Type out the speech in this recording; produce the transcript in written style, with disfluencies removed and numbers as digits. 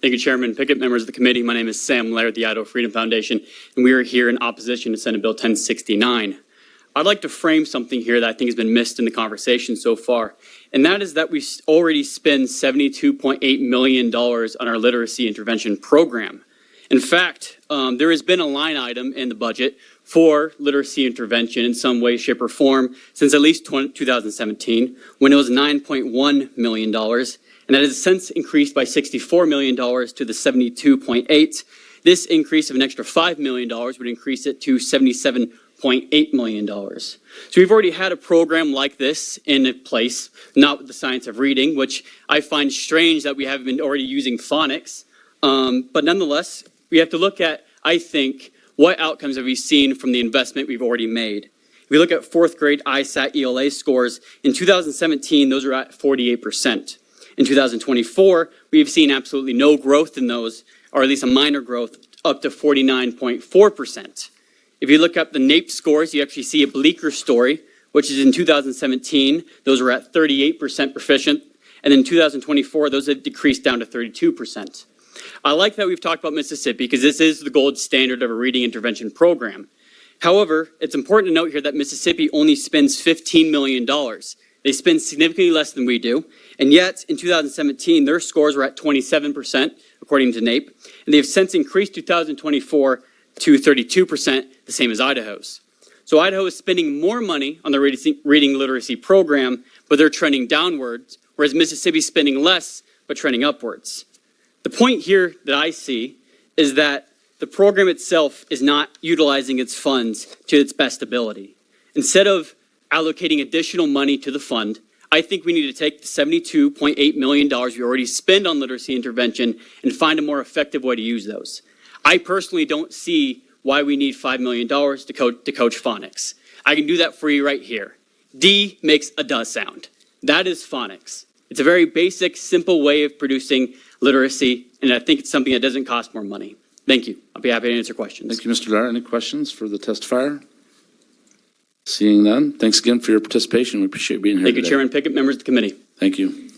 Thank you, Chairman Pickett, members of the committee. My name is Sam Lair at the Idaho Freedom Foundation, and we are here in opposition to Senate Bill 1069. I'd like to frame something here that I think has been missed in the conversation so far, and that is that we already spend $72.8 million on our literacy intervention program. In fact, there has been a line item in the budget for literacy intervention in some way, shape, or form since at least 2017, when it was $9.1 million. And that has since increased by $64 million to the $72.8. This increase of an extra $5 million would increase it to $77.8 million. So we've already had a program like this in place, not with the science of reading, which I find strange that we haven't been already using phonics. But nonetheless, we have to look at, I think, what outcomes have we seen from the investment we've already made. If we look at fourth grade ISAT ELA scores, in 2017, those are at 48%. In 2024, we've seen absolutely no growth in those, or at least a minor growth, up to 49.4%. If you look up the NAEP scores, you actually see a bleaker story, which is in 2017, those were at 38% proficient, and in 2024, those have decreased down to 32%. I like that we've talked about Mississippi because this is the gold standard of a reading intervention program. However, it's important to note here that Mississippi only spends $15 million. They spend significantly less than we do, and yet in 2017, their scores were at 27%, according to NAEP, and they've since increased 2024 to 32%, the same as Idaho's. So Idaho is spending more money on the reading literacy program, but they're trending downwards, whereas Mississippi is spending less, but trending upwards. The point here that I see is that the program itself is not utilizing its funds to its best ability. Instead of allocating additional money to the fund, I think we need to take the $72.8 million we already spend on literacy intervention and find a more effective way to use those. I personally don't see why we need $5 million to coach phonics. I can do that for you right here. D makes a duh sound. That is phonics. It's a very basic, simple way of producing literacy, and I think it's something that doesn't cost more money. Thank you. I'll be happy to answer questions. Thank you, Mr. Lair. Any questions for the testifier? Seeing none, thanks again for your participation. We appreciate being here Thank you, today. Chairman Pickett, members of the committee. Thank you.